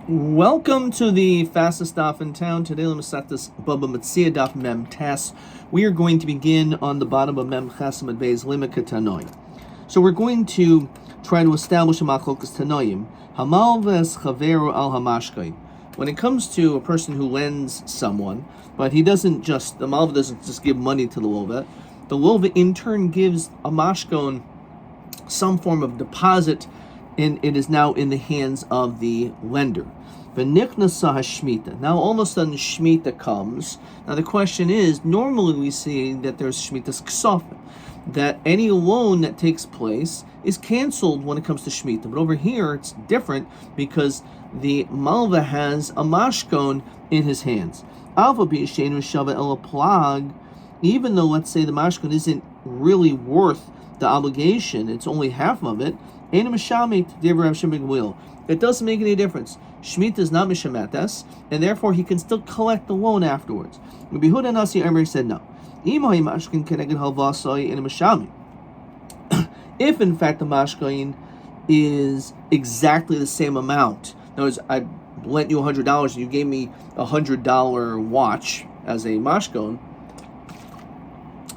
Welcome to the fastest daf in town. Today, let me start this Bava Metzia daf mem tes. We are going to begin on the bottom of mem chasam adveiz limika tanoim. So we're going to try to establish a machlokas tanoim. Hamalves chaveru al hamashkai. When it comes to a person who lends someone, but the malva doesn't just give money to the lova. The lova in turn gives a mashkon some form of deposit, and it is now in the hands of the lender. Now all of a sudden Shemitah comes. Now the question is, normally we see that there's Shemitah's ksafim, that any loan that takes place is canceled when it comes to Shemitah. But over here it's different because the malva has a mashkon in his hands. Even though, let's say, the mashkon isn't really worth the obligation, it's only half of it, it doesn't make any difference. Shemitah is not mishametas, and therefore he can still collect the loan afterwards. Rabbi Yehuda Nasi Emery said no. If in fact the mashkain is exactly the same amount, in other words, I lent you $100 and you gave me a $100 watch as a mashkon,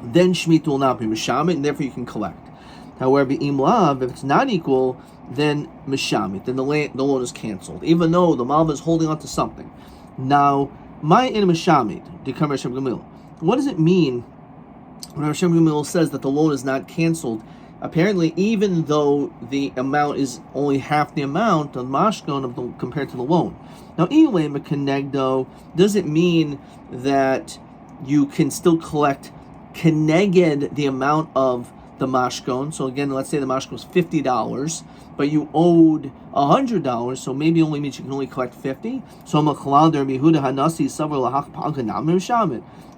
then Shemitah will not be mishamit, and therefore you can collect. However, if it's not equal, then mishamit, then the loan is canceled, even though the malva is holding on to something. Now, my in mishamit, what does it mean when Hashem Gamil says that the loan is not canceled? Apparently, even though the amount is only half the amount of mashkon compared to the loan. Now, does it mean that you can still collect keneged the amount of the mashkon? So again, let's say the mashkon was $50, but you owed $100, so maybe only means you can only collect 50. So you're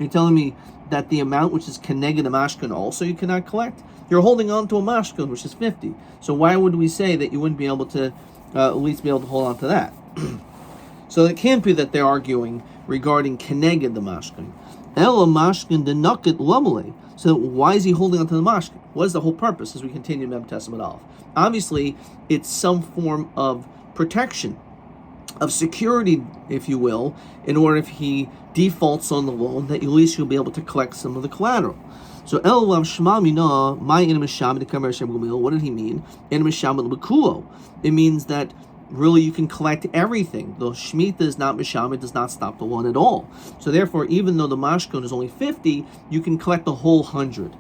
telling me that the amount which is keneged the mashkon also you cannot collect? You're holding on to a mashkon which is 50. So why would we say that you wouldn't be able to at least be able to hold on to that? So it can't be that they're arguing regarding keneged the mashkon. Ela mashkin the nugget lumale. So why is he holding on to the mashkin? What is the whole purpose as we continue Mem Testament Aleph? Obviously, it's some form of protection, of security, if you will, in order if he defaults on the loan, that at least you'll be able to collect some of the collateral. So Elav Shema Mina, my Inimasham, the Kamer Shem Gumil, what did he mean? Inimasham Bekulo. It means that really you can collect everything. The Shemitah is not Misham, it does not stop the loan at all. So therefore, even though the mashkon is only 50, you can collect the whole 100.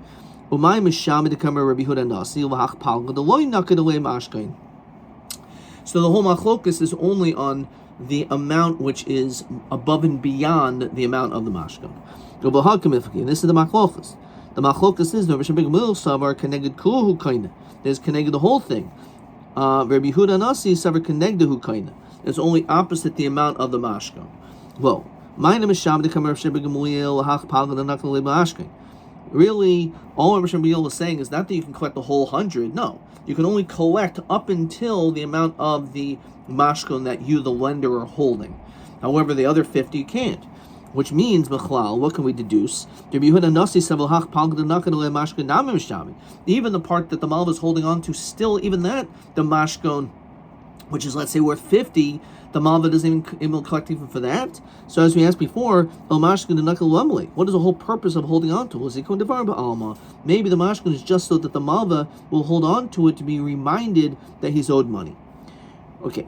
So the whole machlokus is only on the amount which is above and beyond the amount of the mashkon. This is the machlokus. The machlokus is there's connected the whole thing. Rabbi Yehuda Nasi Savar Kenegdahu Kaina. It's only opposite the amount of the mashkon. Well, my name is Sham the Kamer Sheba Gamliel Hach Pal the Nakal Mashkin. Really, all Rabbi Gamliel is saying is not that you can collect the whole 100. No, you can only collect up until the amount of the mashkon that you, the lender, are holding. However, the other 50 you can't. Which means, what can we deduce? Even the part that the malva is holding on to, still, even that, the mashkon, which is, let's say, worth 50, the malva doesn't even collect even for that. So as we asked before, what is the whole purpose of holding on to? Maybe the mashkon is just so that the malva will hold on to it to be reminded that he's owed money. Okay.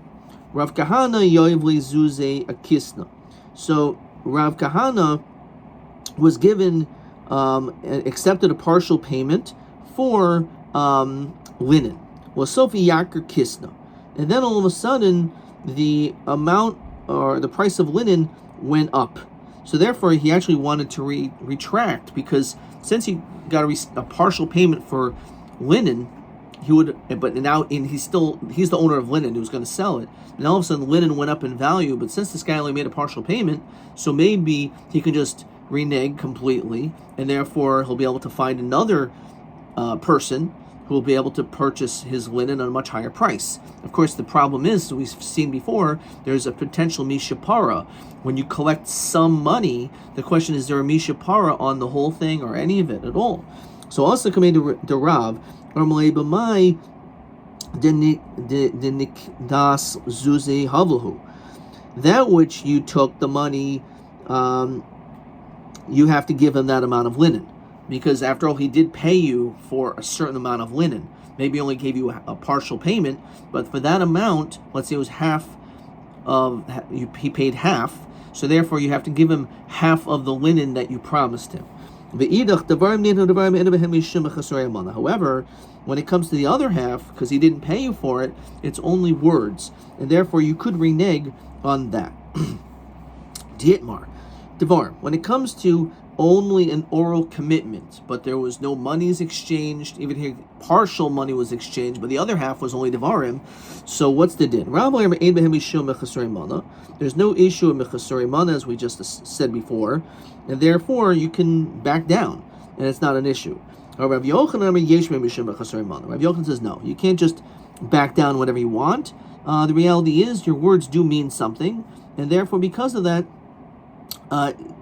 Rav Kahana Yoiv Zuze Akisna. So Rav Kahana was given, accepted a partial payment for linen. Was Sophie Yaker Kisna. And then all of a sudden, the amount or the price of linen went up. So therefore, he actually wanted to retract, because since he got a partial payment for linen, he would, but now he's the owner of linen who's going to sell it, and all of a sudden linen went up in value. But since this guy only made a partial payment, so maybe he can just renege completely, and therefore he'll be able to find another person who will be able to purchase his linen at a much higher price. Of course, the problem is, as we've seen before, there's a potential mishapara. When you collect some money, the question is there a mishapara on the whole thing or any of it at all? So also coming to the Rav, Armalei b'mai denikdas zuze havlahu. that which you took the money, you have to give him that amount of linen, because after all, he did pay you for a certain amount of linen. Maybe he only gave you a partial payment, but for that amount, let's say it was half of, he paid half, so therefore you have to give him half of the linen that you promised him. However, when it comes to the other half, because he didn't pay you for it, it's only words, and therefore you could renege on that. Dietmar. Devar, when it comes to only an oral commitment, but there was no monies exchanged, even here partial money was exchanged, but the other half was only Devarim, so what's the din? There's no issue of Mechasuri Mana, as we just said before, and therefore you can back down, and it's not an issue. Rabbi Yochanan says no, you can't just back down whatever you want. The reality is your words do mean something, and therefore because of that,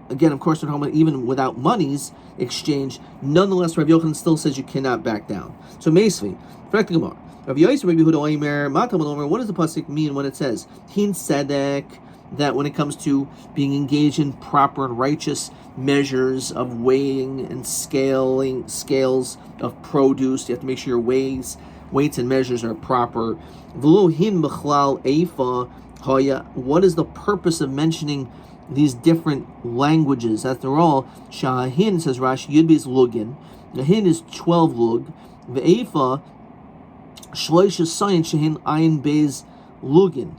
again, of course, even without monies exchanged, nonetheless, Rabbi Yochanan still says you cannot back down. So, Meisvi, Rabbi Yosef, Rabbi Yehuda Oimer, Matam Omer, what does the pasuk mean when it says Hin Sedek, that when it comes to being engaged in proper and righteous measures of weighing and scales of produce, you have to make sure your weights and measures are proper. V'lo hin b'chlal eifa haya. What is the purpose of mentioning these different languages? After all, Shahin, says Rashi, Yud is lugin. The hin is 12 lug. The Eifa, Shloisha Sayin Shahin Ayin Bez lugin.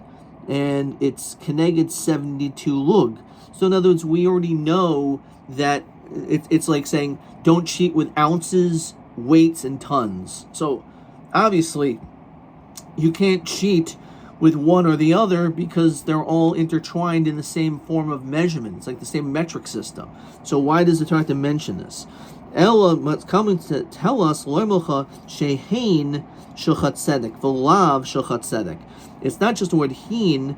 And it's Keneged 72 lug. So in other words, we already know that it's like saying, don't cheat with ounces, weights, and tons. So obviously, you can't cheat with one or the other because they're all intertwined in the same form of measurement. It's like the same metric system. So why does the Torah have to mention this? Ella must come to tell us shehein shulchat tzedek, v'lav shulchat tzedek. It's not just the word hin,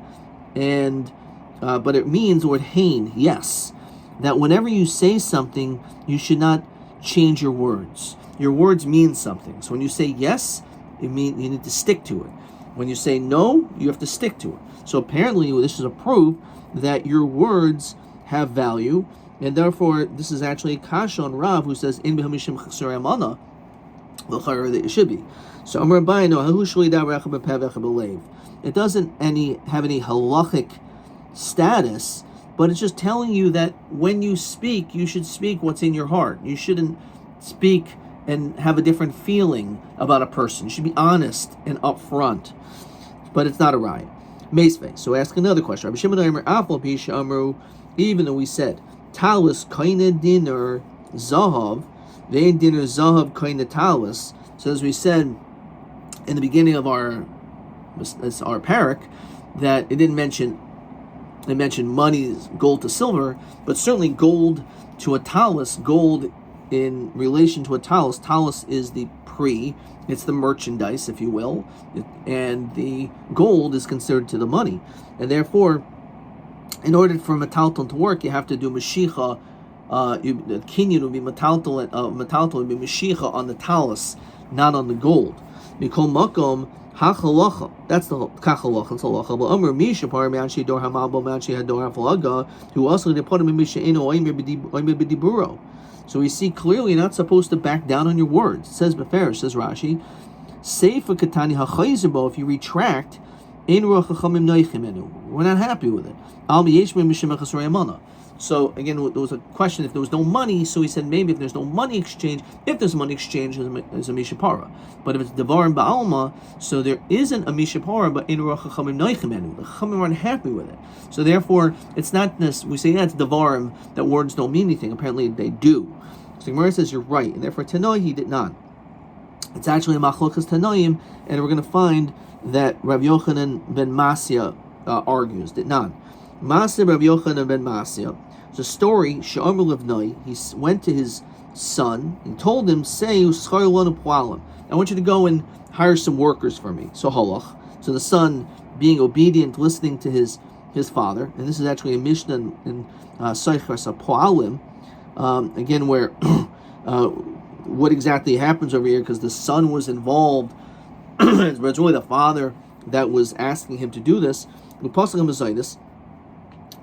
and but it means the word hein. Yes, that whenever you say something, you should not change your words. Your words mean something. So when you say yes, it means you need to stick to it. When you say no, you have to stick to it. So apparently this is a proof that your words have value, and therefore this is actually a kasha on Rav, who says in b'hamishim chasur amana l'chayr that it should be. So Amar Rabbi, no, it doesn't have any halachic status, but it's just telling you that when you speak, you should speak what's in your heart. You shouldn't speak and have a different feeling about a person. You should be honest and upfront. But it's not a riot. Meisve. So ask another question. Rabbi Shimon Omer Afal Pisha Amru, even though we said Talis Kaina Dinner Zahav, Vein Dinner Zahav Kaina Talis. So as we said in the beginning of our parak, that it didn't mention, it mentioned money, gold to silver, but certainly gold to a talis, gold in relation to a talis. Talis is the it's the merchandise, if you will, and the gold is considered to the money. And therefore, in order for metalton to work, you have to do mashicha. The kinyan would be metalton would be mashicha on the talis, not on the gold. Mikol makom hachalacha. That's the kachalacha. It's halacha. But Amr Misha par me'anshi dor hamabo me'anshi hador hafalaga, who also departed from Misha ino oimer b'diburo. So we see clearly you're not supposed to back down on your words. It says Beferish, says Rashi, Seifa Katani HaChayzerbo, if you retract, Ein Ruach HaChamim Noichimenu. We're not happy with it. Al Miyeshme Mishim HaChasrei Amana. So again, there was a question if there was no money, so he said maybe if there's no money exchange, if there's money exchange, there's a Mishapara. But if it's Devar and Ba'alma, so there isn't a Mishapara, but Ein Ruach HaChamim Noichimenu. The Chamim aren't happy with it. So therefore, it's not this, we say, yeah, it's Devarim, that words don't mean anything. Apparently they do. So Gemara says you're right, and therefore Tanoi he did not. It's actually a machlokas Tanoim, and we're going to find that Rabbi Yochanan ben Metzia argues did not. Masya Rabbi Yochanan ben Metzia. It's a story. She'amr levnoi. He went to his son and told him, "Say uschar lanu poalim. I want you to go and hire some workers for me." So halach. So the son, being obedient, listening to his father, and this is actually a mishnah in Seichas Poalim. Again, where what exactly happens over here, because the son was involved, but it's really the father that was asking him to do this.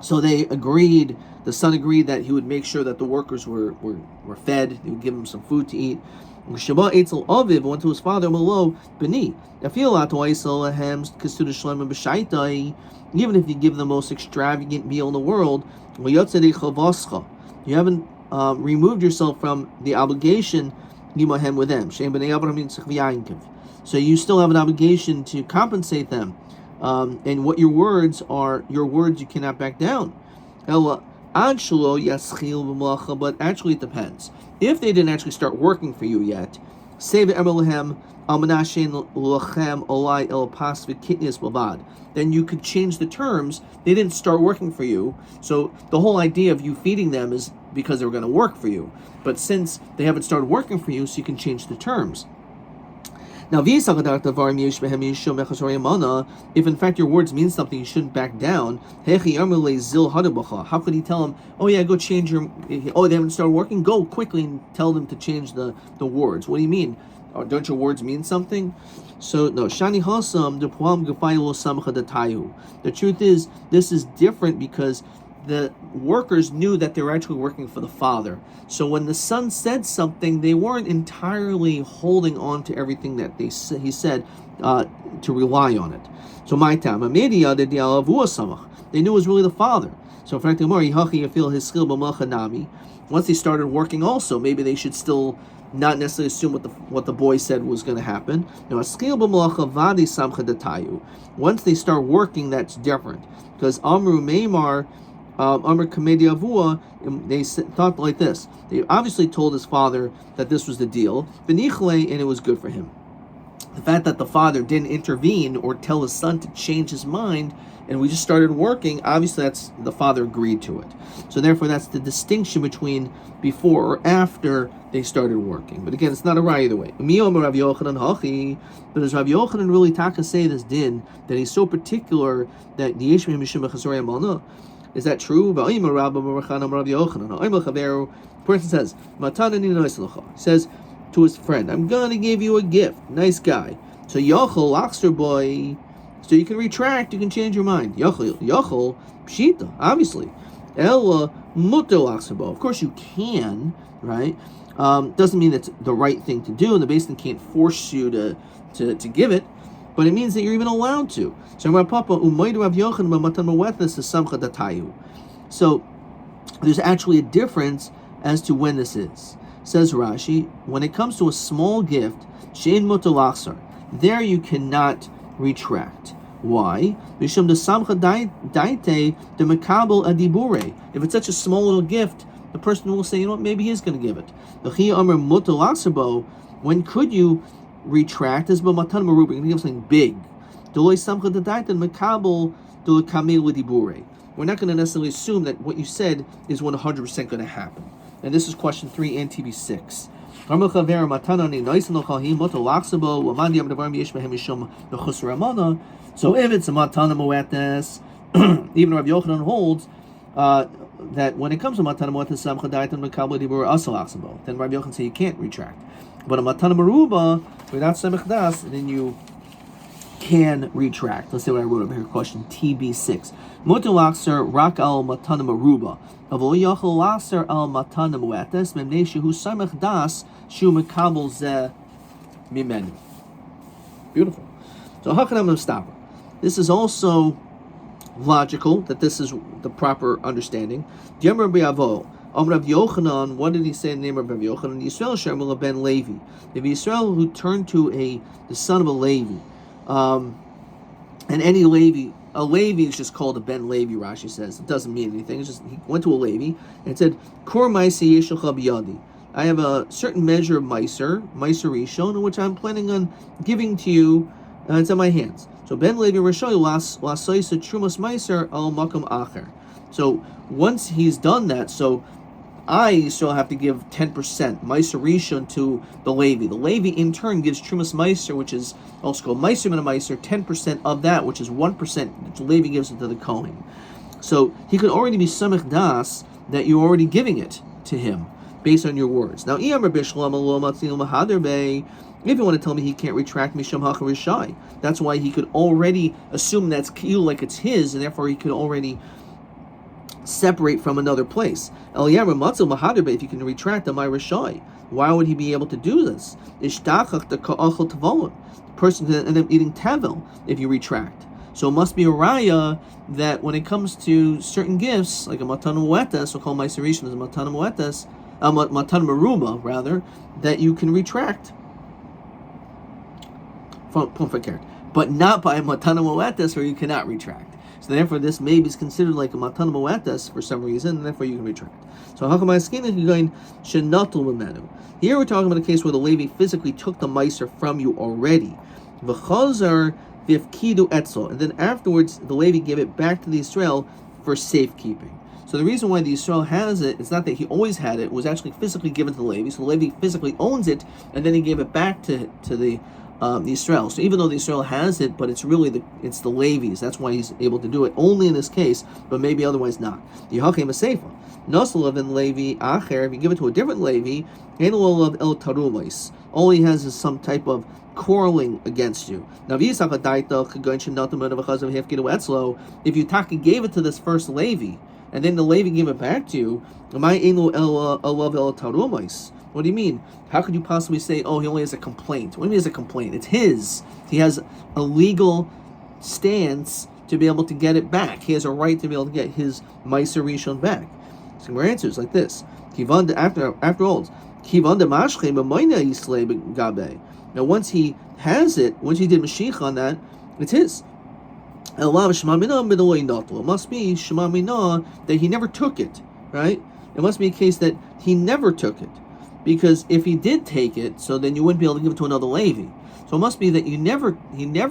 So they agreed, the son agreed that he would make sure that the workers were fed, he would give them some food to eat. Sheba Eitzel Aviv went to his father, Malo, Beni. Even if you give the most extravagant meal in the world, you haven't removed yourself from the obligation with them. So you still have an obligation to compensate them. And what your words are, your words you cannot back down. But actually it depends. If they didn't actually start working for you yet, then you could change the terms. They didn't start working for you, so the whole idea of you feeding them is because they were going to work for you. But since they haven't started working for you, so you can change the terms. Now, if in fact your words mean something, you shouldn't back down. How could he tell him, oh yeah, go change your, oh, they haven't started working? Go quickly and tell them to change the words. What do you mean? Don't your words mean something? So, no. The truth is, this is different because the workers knew that they were actually working for the father. So when the son said something, they weren't entirely holding on to everything that he said to rely on it. So my time, they knew it was really the father. So once they started working also, maybe they should still not necessarily assume what the boy said was going to happen. Once they start working, that's different. Because Amru Meimar, Amr Kamedi Avua, they thought like this. They obviously told his father that this was the deal, and it was good for him. The fact that the father didn't intervene or tell his son to change his mind, and we just started working, obviously that's the father agreed to it. So therefore that's the distinction between before or after they started working. But again, it's not a right either way. But does Rabbi Yochanan really taka say this din, that he's so particular that the Yeshmim Mishum B'Chazorei Amalna? Is that true? The person says, he says to his friend, I'm going to give you a gift. Nice guy. So Yochel, Oxter boy, so you can retract, you can change your mind. Yochel, Pshita, obviously. Ella, Mutter Oxter boy. Of course you can, right? Doesn't mean it's the right thing to do, and the basin can't force you to give it. But it means that you're even allowed to. So there's actually a difference as to when this is. Says Rashi, when it comes to a small gift, shein mutalaksar, there you cannot retract. Why? If it's such a small little gift, the person will say, you know what, maybe he's going to give it. When could you retract? Is b'matan maruba. You're going to give something big. We're not going to necessarily assume that what you said is 100% going to happen. And this is question 3 and TB6. So if it's a matana moetes, even Rabbi Yochanan holds that when it comes to matana moetes, then Rabbi Yochanan says you can't retract. But a matana maruba without semech das, then you can retract. Let's see what I wrote over here. Question TB6. Mutar lakser rak al matana maruba. Avol yachol lakser al matana muetes memnei shehu semech das shu mekabel ze mimenu. Beautiful. So hakanam stopper. This is also logical that this is the proper understanding. Yom Rabbi Avo. Rav Yochanan, what did he say in the name of Rav Yochanan? Yisrael Shermula ben Levi. If Yisrael who turned to the son of a Levi, and any Levi, a Levi is just called a ben Levi. Rashi says it doesn't mean anything. It's just he went to a Levi and said, "Kor ma'aseh yeshalcha biyadi." I have a certain measure of meiser rishon, in which I'm planning on giving to you. It's in my hands. So ben Levi Rishoy lasoisa trumas meiser al makom acher. So once he's done that, so I still have to give 10% Meiser Rishon to the Levi. The Levi in turn gives Trumas Meiser, which is also called Meiser Min Meiser, 10% of that, which is 1%. The Levi gives it to the Kohen. So he could already be Samech Das that you're already giving it to him based on your words. Now, if you want to tell me he can't retract Misham Hacha Rishai, that's why he could already assume that's Kiyul like it's his, and therefore he could already separate from another place. If you can retract the Myrashai, why would he be able to do this? The person can end up eating tevel if you retract. So it must be a raya that when it comes to certain gifts, like a matana muetas, we'll call Meiser Rishon as a matana muetas, matana meruma rather, that you can retract from fakir, but not by a matana muetas where you cannot retract. So therefore, this maybe is considered like a matana muetas for some reason, and therefore you can retract. So how come my skin is going shenatul memenu? Here we're talking about a case where the Levi physically took the meiser from you already. V'chazar v'ifkidu etzel, and then afterwards the Levi gave it back to the Israel for safekeeping. So the reason why the Israel has it, it's not that he always had it was actually physically given to the Levi. So the Levi physically owns it, and then he gave it back to the Israel. So even though the Israel has it, but it's really it's the Levi's. That's why he's able to do it only in this case, but maybe otherwise not. Yehachem Seifa Nosalav in Levi Acher. If you give it to a different Levi, Enolav El Tarumais. All he has is some type of quarreling against you. Now, if you Taki gave it to this first Levi, and then the Levi gave it back to you, what do you mean? How could you possibly say, oh, he only has a complaint? What do you mean he has a complaint? It's his. He has a legal stance to be able to get it back. He has a right to be able to get his Meiser Rishon back. Some more answers like this. After all, now once he has it, once he did Mashiach on that, it's his. It must be Shema Mina that he never took it, right? It must be a case that he never took it. Because if he did take it, so then you wouldn't be able to give it to another Levi. So it must be that he never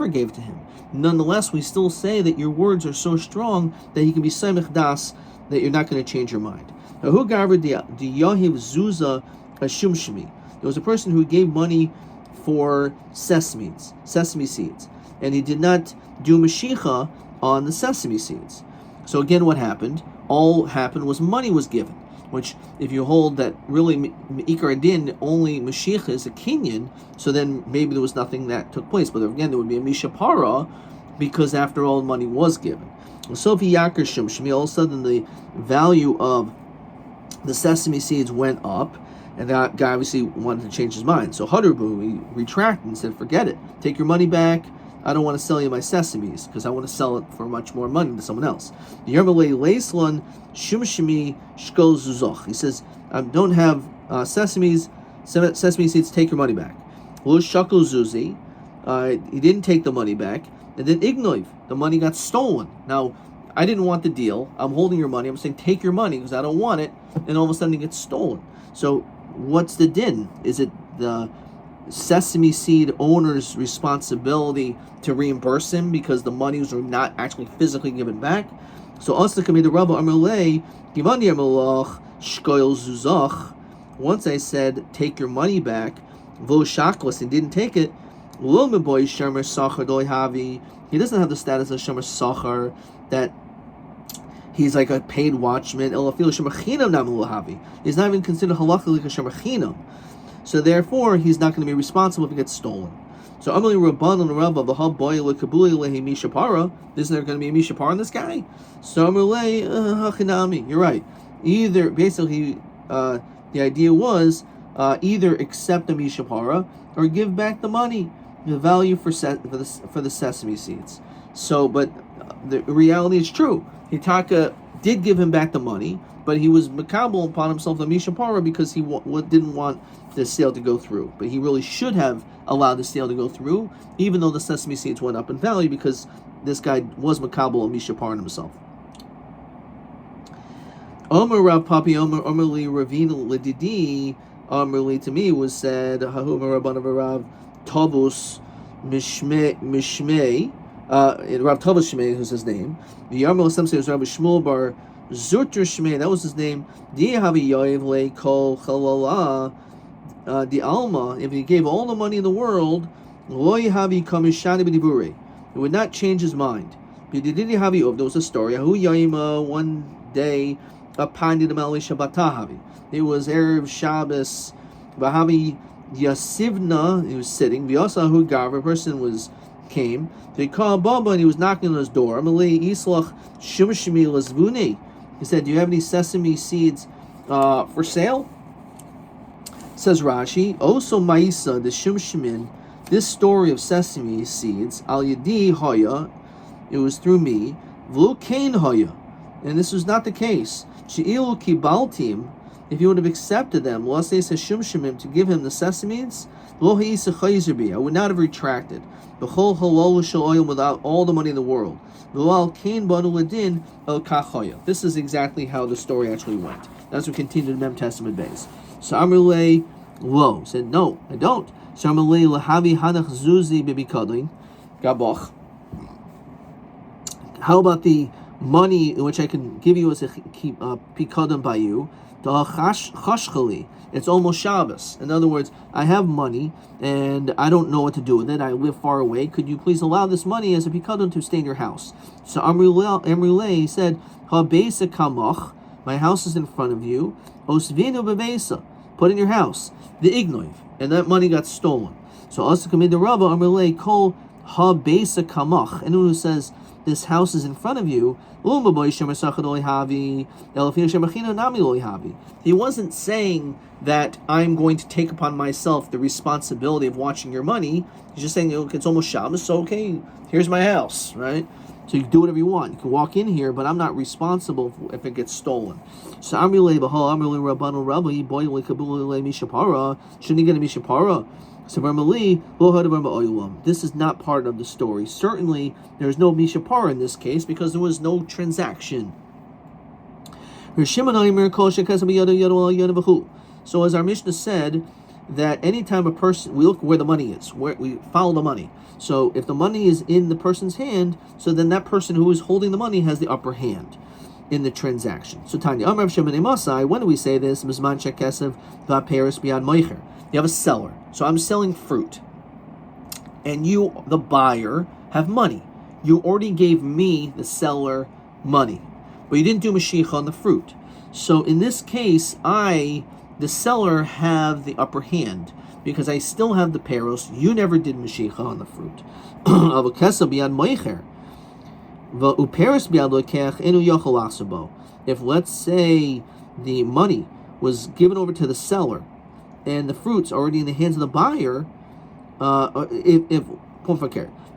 gave it to him. Nonetheless, we still say that your words are so strong that he can be Samech Das, that you're not going to change your mind. Now, who gathered the Yahiv Zuza Hashum Shemi? There was a person who gave money for sesame seeds, and he did not do Mashiach on the sesame seeds. So again, what happened? All happened was money was given, which if you hold that really Ikar Din only Mashiach is a Kenyan, so then maybe there was nothing that took place. But again, there would be a Mishapara, because after all, money was given. So if Yakar Shum Shemi, all of a sudden the value of the sesame seeds went up, and that guy obviously wanted to change his mind. So Hudderbu, he retracted and said, forget it. Take your money back. I don't want to sell you my sesames because I want to sell it for much more money to someone else. He says, I don't have sesame seeds, take your money back. He didn't take the money back. And then Ignoiv, the money got stolen. Now, I didn't want the deal. I'm holding your money. I'm saying take your money because I don't want it. And all of a sudden it gets stolen. So what's the din? Is it the sesame seed owner's responsibility to reimburse him because the monies are not actually physically given back? So also can be the Rabbi Amalei, Givandi Amalach, Shkoil Zuzach. Once I said take your money back, Vo Shaklas, and didn't take it, Lilmaboy Shemer Sachar Doi Havi. He doesn't have the status of Shemer Sachar that he's like a paid watchman. He's not even considered halachically like a Shemer Chinam. So therefore, he's not going to be responsible if it gets stolen. So Amalei Rabban and Rabba V'ha Boy Lekabuli Lehi Mishapara. Isn't there going to be a Mishapara in this guy? So Amalei Hachinami. You're right. Either basically, the idea was either accept the Mishapara or give back the money, the value for the sesame seeds. So, but the reality is true. Hitaka did give him back the money, but he was makabel upon himself the Mishapara because he didn't want the sale to go through. But he really should have allowed the sale to go through, even though the sesame seeds went up in value, because this guy was makabel and Mishapara himself. Omer Rav Papi Omer Li Ravina Ledidi Omer Li to me was said Hahu Rabban Rav Tavus Mishmei Rav Tavus Shmei, who's his name. The Yarmel some say was Rabbi Shmuel Bar Zutter Shmei, that was his name. Di Havi Yoev Le Kol Chalala Di Alma. If he gave all the money in the world, Lo Yahavi Kamishani B'Dibure, it would not change his mind. B'Didi Havi Ov. There was a story. Hahu Yaima one day. It was Erev Shabbos. Vahavi Yasivna, he was sitting. V'yasahu Gav, a person came. They called Bava and he was knocking on his door. Amalei Islach Shumashmi Lazvuni. He said, do you have any sesame seeds for sale? Says Rashi, Oso Maisa, the Shimshimin, this story of sesame seeds, Al Yadi Hoya, it was through me, V'lu Kain Hoya, and this was not the case. She'ilu Kibaltim, if you would have accepted them, Lase Shimshimim, to give him the sesames, Lo Ha'isa Chayzer bi, I would not have retracted. B'chol Halol Shal without all the money in the world. V'al Kain Banu Ladin El Kachoya. This is exactly how the story actually went. As we continue to Mem Testament base. So Amrulay Lo said, no, I don't. So Amrulay Lahavi Hanach Zuzi Bibikadin Gaboch. How about the money in which I can give you as a pikadon by you? It's almost Shabbos. In other words, I have money and I don't know what to do with it. I live far away. Could you please allow this money as a pikadon to stay in your house? So Amrulay said, Ha-beisa kamach, my house is in front of you. Osvinu bebeisa, put in your house. The ignoiv, and that money got stolen. So Asakamid the Rabbi Amrulay call ha-beisa kamach. Anyone who says this house is in front of you, he wasn't saying that I'm going to take upon myself the responsibility of watching your money. He's just saying, it's almost Shabbos, so okay, here's my house, right? So you can do whatever you want. You can walk in here, but I'm not responsible if it gets stolen. So shouldn't he get a mishapara? This is not part of the story. Certainly, there's no mishapara in this case because there was no transaction. So as our Mishnah said, that anytime a person, we look where the money is, where we follow the money. So if the money is in the person's hand, so then that person who is holding the money has the upper hand in the transaction. So Tanya, when do we say this? You have a seller. So I'm selling fruit. And you, the buyer, have money. You already gave me, the seller, money. But you didn't do Mashiach on the fruit. So in this case, I, the seller, have the upper hand. Because I still have the peros. You never did Mashiach on the fruit. If, let's say, the money was given over to the seller, and the fruits are already in the hands of the buyer, if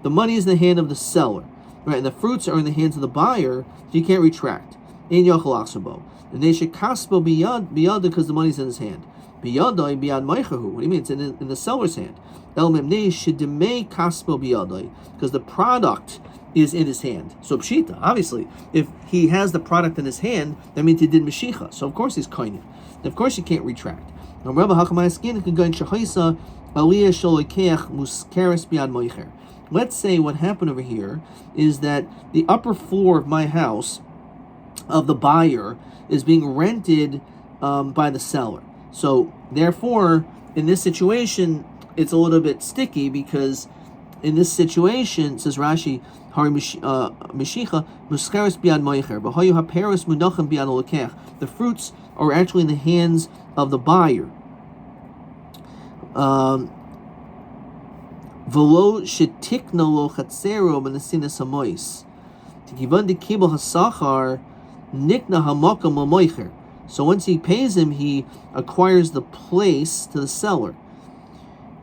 the money is in the hand of the seller, right, and the fruits are in the hands of the buyer, so you can't retract. In Yachal and they should kaspo biyad because the money's in his hand. Biyadai biyad meichahu. What do you mean? It's in the seller's hand. El memnei shedemei kaspo biyadai because the product is in his hand. So pshita, obviously, if he has the product in his hand, that means he did mashicha. So of course he's koinen. Of course you can't retract. Now, Rabbi Hakamayaskin can go in shachaisa aliyah sholokeach muskeres biyad meicher. Let's say what happened over here is that the upper floor of my house, of the buyer, is being rented by the seller. So therefore, in this situation, it's a little bit sticky because in this situation, says Rashi, Hari Mishicha Muskaris Biad Moicher, Bahayu HaPeris Munachem Biad Olekech. The fruits are actually in the hands of the buyer. Velo shetikna lo chatzero benesinas hamois. Tikivan de kibel hasachar nikna hamakam lamoicher. So once he pays him, he acquires the place to the seller.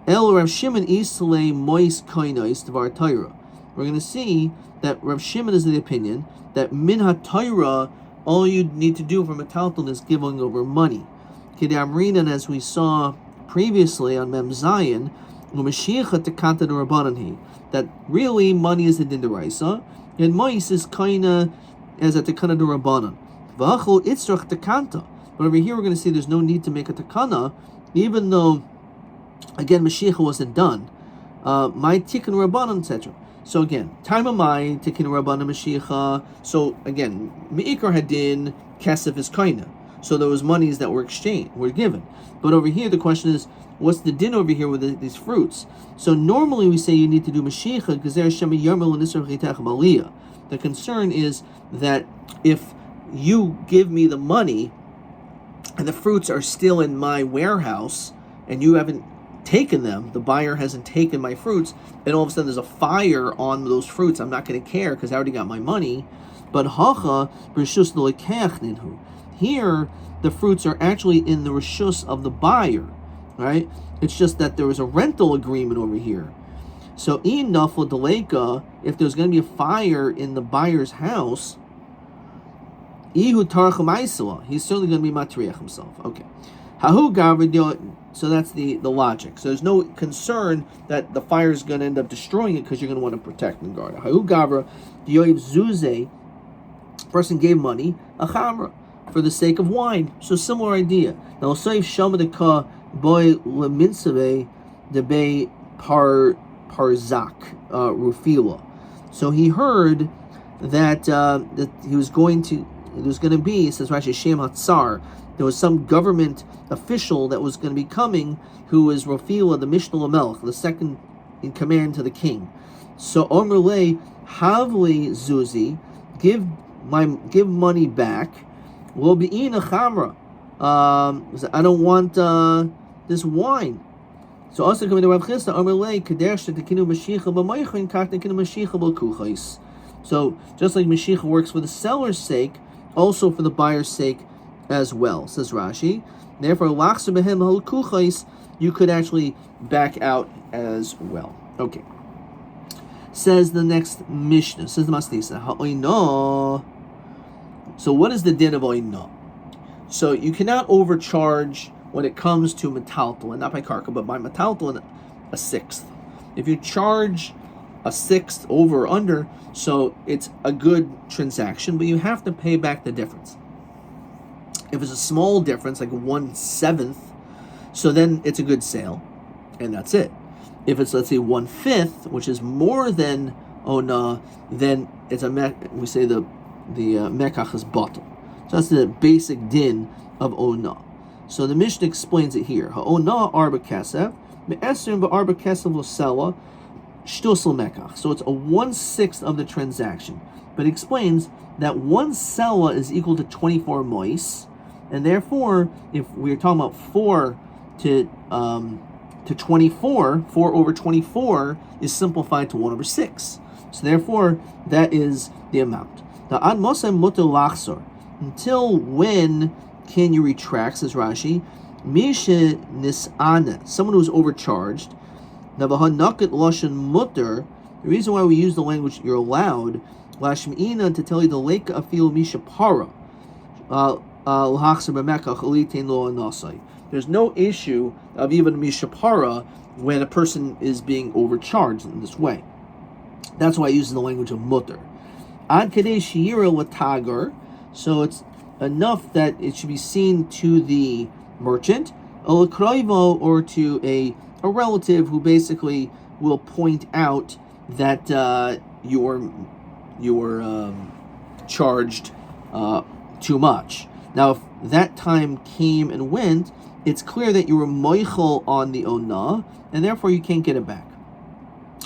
El Rav Shimon Islay Mois Koinais Devar Torah. We're going to see that Rav Shimon is of the opinion that Min HaTorah, all you need to do from a talton is giving over money. Kedamrin, and as we saw previously on Mem Zayin, that really money is a din deraisa, and mois is kaina as a tekana derabanan. V'achol itzrach tekanta. But over here we're going to see there's no need to make a tekana, even though, again, Mashiach wasn't done. My tikkun rabbanan, etc. So again, time of my tikkun rabbanan Mashiach. So again, meikar hadin kesef is kaina. So there was monies that were exchanged, were given. But over here, the question is, what's the din over here with these fruits? So normally we say you need to do Mashiach because there's Shema Yarmel and Nisr Chitach Maliyah. The concern is that if you give me the money and the fruits are still in my warehouse and you haven't taken them, the buyer hasn't taken my fruits, and all of a sudden there's a fire on those fruits, I'm not going to care because I already got my money. But hacha b'rishus l'lekeach ninhu. Here, the fruits are actually in the rishus of the buyer, right? It's just that there was a rental agreement over here. So in nafla deleka, if there's going to be a fire in the buyer's house, ihu tarcham aisela, he's certainly going to be matriach himself. Okay. Hahu gavrid. So that's the logic. So there's no concern that the fire is going to end up destroying it because you're going to want to protect and guard it. Hahu gavra yoiv zuze. Person gave money a chamra for the sake of wine. So similar idea. Now say shamadaka boy leminsave debe parzak rufila. So he heard that that he was going to. It was going to be, says Rashi, Shem Hatzar. There was some government official that was going to be coming who was Rafila, the Mishnah Lamelech, the second in command to the king. So Omer Le Havli Zuzi, give money back. Will be in a chamra. I don't want this wine. So also coming to Rav Chisda, Omer Le Kadesh Tekinu Mashiach B'Maychin Kach Tekinu Mashiach B'Kuchais. So just like Mashiach works for the seller's sake, also for the buyer's sake as well, says Rashi. Therefore, lachser behem halukuchais, you could actually back out as well. Okay. Says the next Mishnah, says the Masnisa, ha'oino. So what is the din of oino? So you cannot overcharge when it comes to metaltalin, not by karka, but by metaltalin, a sixth. If you charge a sixth over or under, so it's a good transaction, but you have to pay back the difference. If it's a small difference, like 1/7, so then it's a good sale, and that's it. If it's, let's say, 1/5, which is more than ona, then it's we say the mekach is bottle. So that's the basic din of ona. So the Mishnah explains it here. Ha'ona arba kesef, me'esrim ba'arba kesef l'sela, shtusel mekach. So it's a 1/6 of the transaction. But it explains that 1 sela is equal to 24 mois, and therefore, if we're talking about 4 to 24, 4 over 24 is simplified to 1/6. So therefore, that is the amount. Now, ad mosem muter lachsor. Until when can you retract, says Rashi? Mishe nis'ane, someone who is overcharged. Navahanakit lashon muter. The reason why we use the language you're allowed, lashmina, to tell you the lake afil misha para. There's no issue of even mishapara when a person is being overcharged in this way. That's why I use the language of mutter. Ad kadei shira latagar, so it's enough that it should be seen to the merchant, or to a relative who basically will point out that you're charged too much. Now, if that time came and went, it's clear that you were moichel on the ona, and therefore you can't get it back.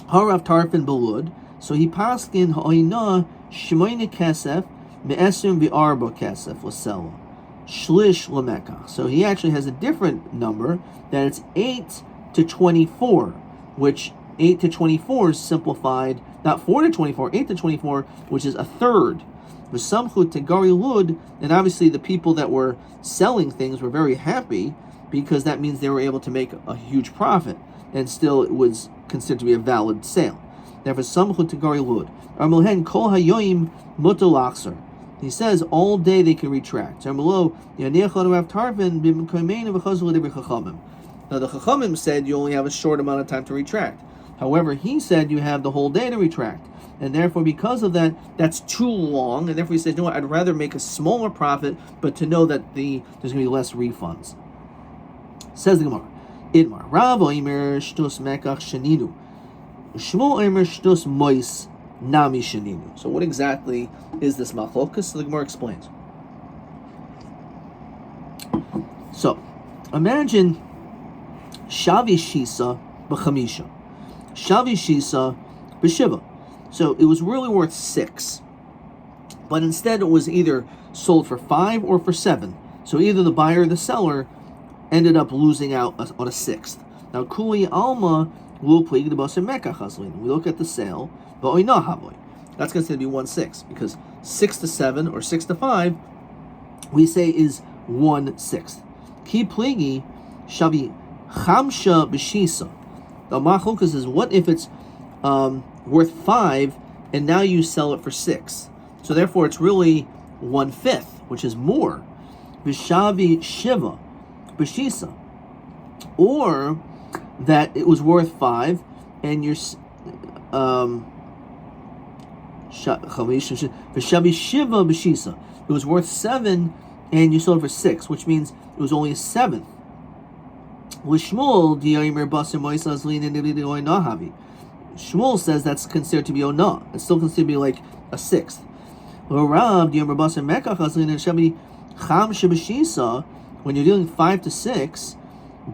Harav tarfin belud, so he paskin ha'oina shmoine kesef me'esrim v'arba kesef l'sela shlish l'mekach. So he actually has a different number, that it's 8 to 24, which 8 to 24 is simplified, not 4 to 24, 8 to 24, which is a third. V'samchut tegari lud, and obviously the people that were selling things were very happy because that means they were able to make a huge profit, and still it was considered to be a valid sale. Therefore, samchut tegari lud. Armelhen kol hayoim muter lachser. He says all day they can retract. Now the Chachamim said you only have a short amount of time to retract. However, he said you have the whole day to retract. And therefore, because of that, that's too long. And therefore, he said, you know what, I'd rather make a smaller profit, but to know that there's going to be less refunds. Says the Gemara, Idmar, Rav oimer shtus mekach sheninu. Shmuel oimer shtus mois nami sheninu. So what exactly is this machlokas? So the Gemara explains. So, imagine Shavi Shisa b'chamisha. Shavi Shisa b'shiva. So it was really worth 6. But instead it was either sold for 5 or for 7. So either the buyer or the seller ended up losing out on a 6th. Now, Kuli Alma will plig the Basar Mekach Hazlin. We look at the sale, but Oina Havoy. That's considered to be 1/6 because 6 to 7 or 6 to 5, we say is 1/6. Ki pligi shabi chamsha b'shisa. The machlokas is, what if it's worth 5 and now you sell it for 6? So therefore it's really 1/5, which is more. Vishavi shiva b'shisa. Or that it was worth 5 and you're Vishavi shiva b'shisa. It was worth 7 and you sold it for 6, which means it was only a 7th. Shmuel says that's considered to be ona. It's still considered to be like a 6th. When you're dealing 5 to 6,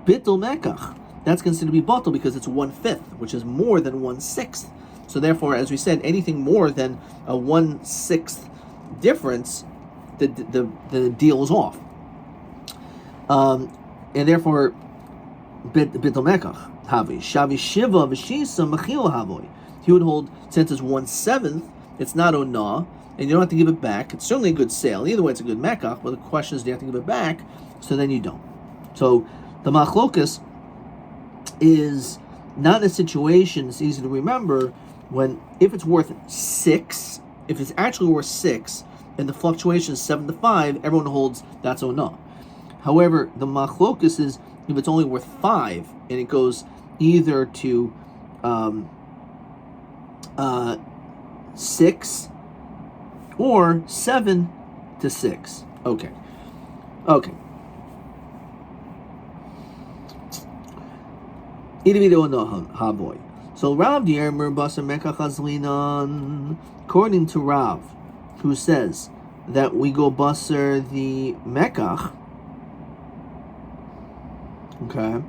bittul mekach, that's considered to be batel because it's 1/5, which is more than 1/6. So therefore, as we said, anything more than a 1/6 difference, the deal is off. And therefore, bittul mekach havi shavi shiva v'shisa mechila havoy. He would hold, since it's 1/7, it's not ona, and you don't have to give it back. It's certainly a good sale. Either way, it's a good mekach. But the question is, do you have to give it back? So then you don't. So the machlokas is not a situation. It's easy to remember when, if it's worth 6, if it's actually worth 6, and the fluctuation is 7 to 5, everyone holds that's ona. However, the machlokas is if it's only worth 5 and it goes either to 6 or 7 to 6. Okay. So Rav Diermer Basar Mekach Azlinan, according to Rav, who says that we go Basar the Mekach. Okay.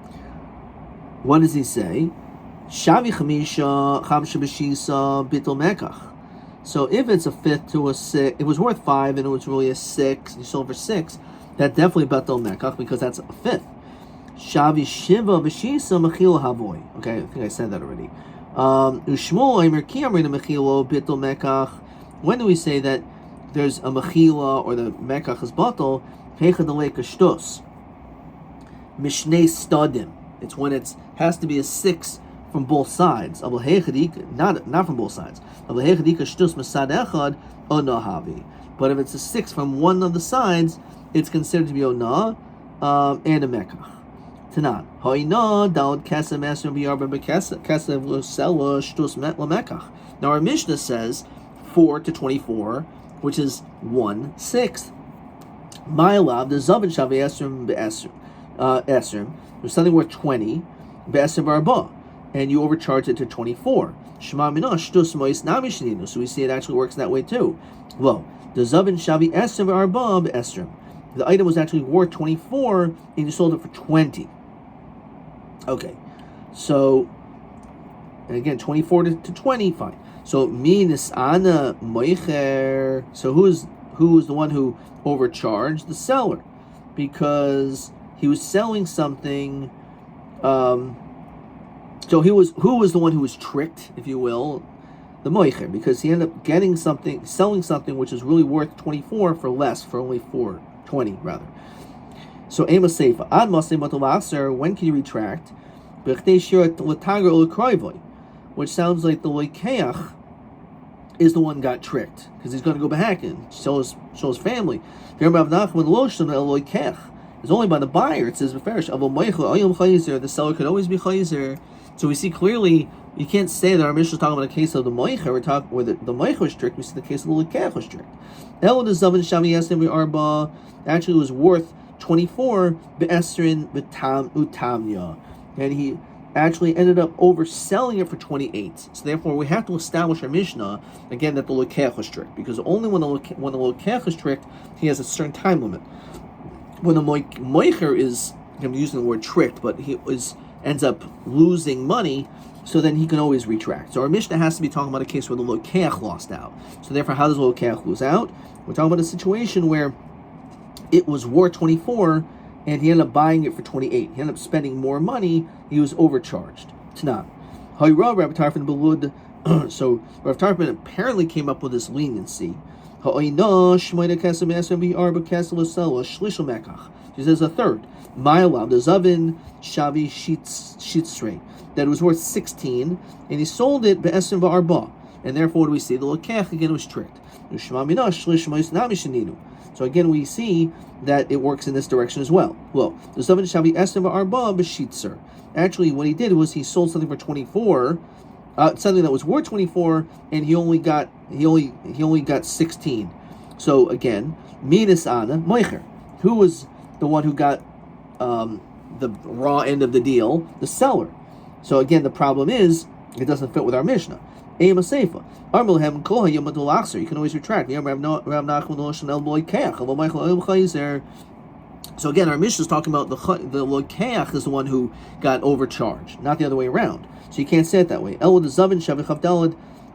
What does he say? Shavi Chamisha Chamsha B'Shisa Bittul Mekach. So if it's a 5th to a 6, it was worth 5 and it was really a 6, you sold for 6, that definitely Bittul Mekach because that's a 5th. Shavi Shiva B'Shisa Mechila Havoy. Okay, I think I said that already. Ushmol Eimer Ki Amrina Mechilo Bittul Mekach. When do we say that there's a Mechila or the Mekach is Batal? Hecha Delei Kashtos. Mishnei Stadim. It's when it has to be a 6 from both sides. Not from both sides. But if it's a 6 from one of the sides, it's considered to be ona and a mekach. Tanan. Now our Mishnah says 4 to 24, which is 1/6. Ma'alav the zavin shavi esrim be'esrim. There's something worth 20 be'esrim barba, and you overcharge it to 24. Shema minah shtus mois nami shninu. So we see it actually works that way too. Well, the zavin shavi esrim barba be'esrim. The item was actually worth 24, and you sold it for 20. Okay, so and again 24 to 20, fine. So minis ana moicher. So who's the one who overcharged? The seller, because he was selling something. So who was the one who was tricked, if you will? The moicher, because he ended up selling something which is really worth 24 for less, for only 20 rather. So ema seifa ad masei matalaser. When can you retract? Which sounds like the loikeach is the one got tricked because he's going to go back and show his family. It's only by the buyer. It says the seller could always be chayzer. So we see clearly you can't say that our Mishnah is talking about a case of the moicher. We're talking where the moicher was tricked. We see the case of the loikeach was tricked. Actually, it was worth 24 be'esrin betam utamya, and he actually ended up overselling it for 28. So therefore, we have to establish our Mishnah again that the lokeach was tricked, because only when the lokeach is tricked, he has a certain time limit. When the moicher is, I'm using the word tricked, but he ends up losing money, so then he can always retract. So our Mishnah has to be talking about a case where the lokeach lost out. So therefore, how does the lokeach lose out? We're talking about a situation where it was worth 24, and he ended up buying it for 28. He ended up spending more money. He was overcharged. Tanan. So Rav Tarfon apparently came up with this leniency. She says a third. Ma'alav, the Zavin Shavi Shitzrei, that it was worth 16, and he sold it be'esim va'arba. And therefore, what do we see? The lokech again was tricked. So again, we see that it works in this direction as well. Well, the Zavin Shavi esim va'arba b'shitzer. Actually, what he did was he sold something for 24, something that was worth 24, and he only got 16. So again, minas ana moicher. Who was the one who got the raw end of the deal? The seller. So again, the problem is it doesn't fit with our Mishnah. You can always retract. So again, our Mishnah is talking about the lokeach is the one who got overcharged, not the other way around. So you can't say it that way.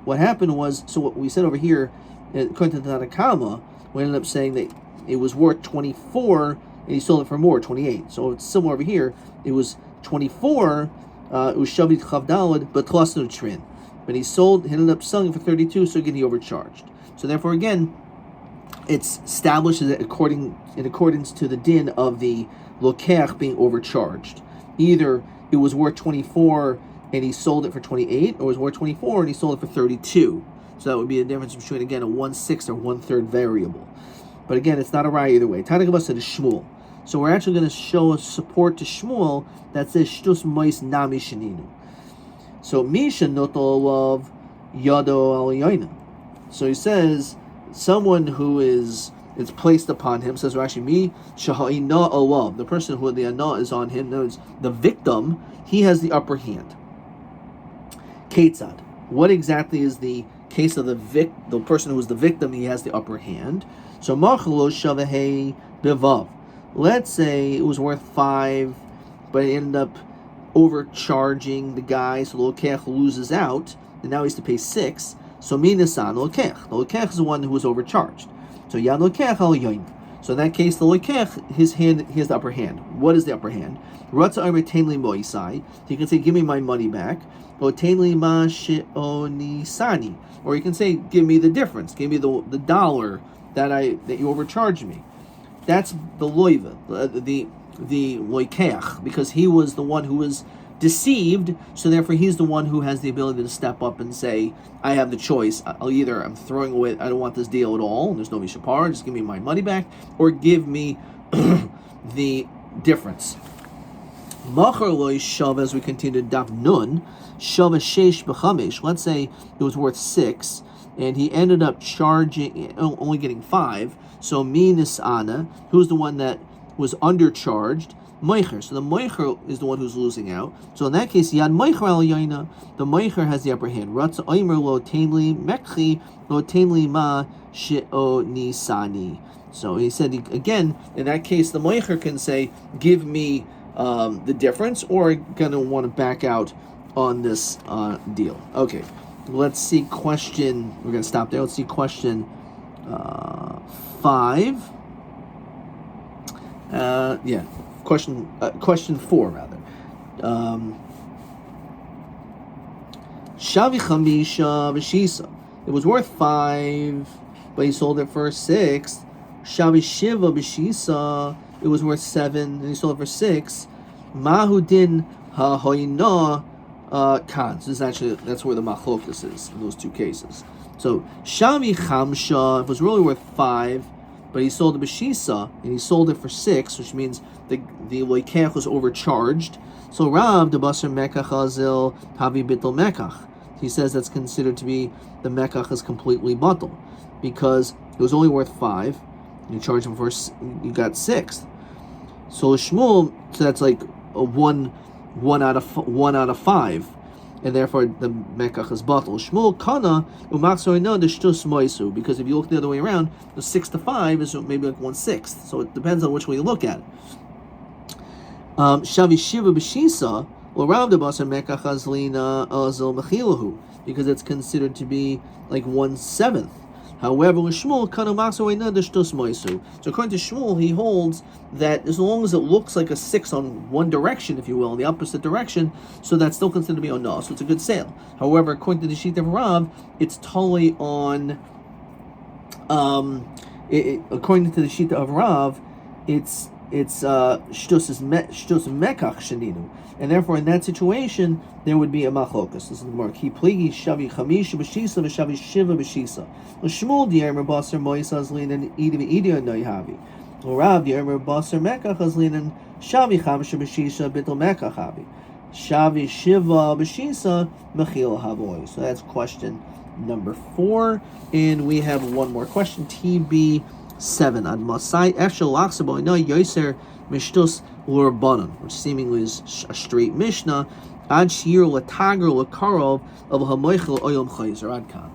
What happened was, so what we said over here, according to the Tanakama, we ended up saying that it was worth 24, and he sold it for more, 28. So it's similar over here. It was 24, it was Shavit Chavdalad, but Tlasnu Trin. But he ended up selling it for 32, so again, he overcharged. So therefore, again, it's established in accordance to the din of the lokeach being overcharged. Either it was worth 24 and he sold it for 28, or it was worth 24 and he sold it for 32. So that would be the difference between, again, a 1/6 or 1/3 variable. But again, it's not a raya either way. Tanakh said is Shmuel. So we're actually going to show a support to Shmuel that says shtus mais nami sheninu. So misha notol yado al yaina. So he says someone who it's placed upon him, says Rashi, mi shaha'ina alav, the person who the ana is on him, knows the victim, he has the upper hand. Ketzad, what exactly is the case of the person who is the victim? He has the upper hand. So machalo shavahei bevav. Let's say it was worth 5, but it ended up overcharging the guy, so the lokech loses out, and now he has to pay 6. So minasan lokech. The lokech is the one who was overcharged. So yad lokech al yoin. So in that case, the lokech, he has the upper hand. What is the upper hand? Ratza omer tenli moisai. He can say, "Give me my money back." Or tenli ma she'onisani. Or he can say, "Give me the difference. Give me the dollar that you overcharged me." That's the loiva, the loikeach, because he was the one who was deceived, so therefore he's the one who has the ability to step up and say, I have the choice. I'm throwing away, I don't want this deal at all, there's no mishapar, just give me my money back, or give me the difference. Machar loy shav, as we continue to daf nun, shav sheish b'chamesh. Let's say it was worth 6, and he ended up only getting 5. So minas ana, who's the one that was undercharged? Moicher. So the moicher is the one who's losing out. So in that case, yad moicher al yaina, the moicher has the upper hand. Ratza oimer lo tainli mekchi lo tainli ma she'o nisani. So he said again, in that case, the moicher can say, "Give me the difference," or gonna want to back out on this deal. Okay, let's see question. We're gonna stop there. Let's see question 5. Question 4 rather. Shavi chamisha v'shisa. It was worth 5, but he sold it for 6. Shavi shiva b'shisa. It was worth 7, and he sold it for 6. Mahu din ha'hoina kan. So that's where the machlokas is in those two cases. So shavi chamsha, it was really worth 5, but he sold the b'shisa, and he sold it for 6, which means the loikech was overcharged. So Rav the basar mekach azil havi bittul mekach. He says that's considered to be the mekach is completely batal, because it was only worth 5. You charge him for, you got 6. So Shmuel, so that's like a 1 out of 5. And therefore the mekach is batal. Shmuel kana umaksor no the shtus moisu, because if you look the other way around, the 6 to 5 is maybe like 1/6. So it depends on which way you look at it. Shavi shiva b'shisa l'rav de basar mekach azlina azil mechilahu, because it's considered to be like 1/7. However, with Shmuel, so according to Shmuel, he holds that as long as it looks like a 6 on one direction, if you will, in the opposite direction, so that's still considered to be on so it's a good sale. However, according to the sheet of Rav, it's totally on according to the Shita of Rav, it's shtus mekach sheninu, and therefore in that situation there would be a machlokas. This is the more ki pligi shavi chamisha b'shisa v'shavi shiva b'shisa. L'shmuel di'emer baser moisa azlin and idi v'idi noyhavi. L'Rav di'emer baser mekach azlin and shavi chamisha b'shisa bittul mekach havi. Shavi shiva b'shisa mechil havoy. So that's question number 4, and we have one more question. TB7 ad masai eshel lachsabo no yoser mishtus urbanon, which seemingly is a straight mishnah. Ad shir latager lakarov of hamoichel oyom chayzer ad kan.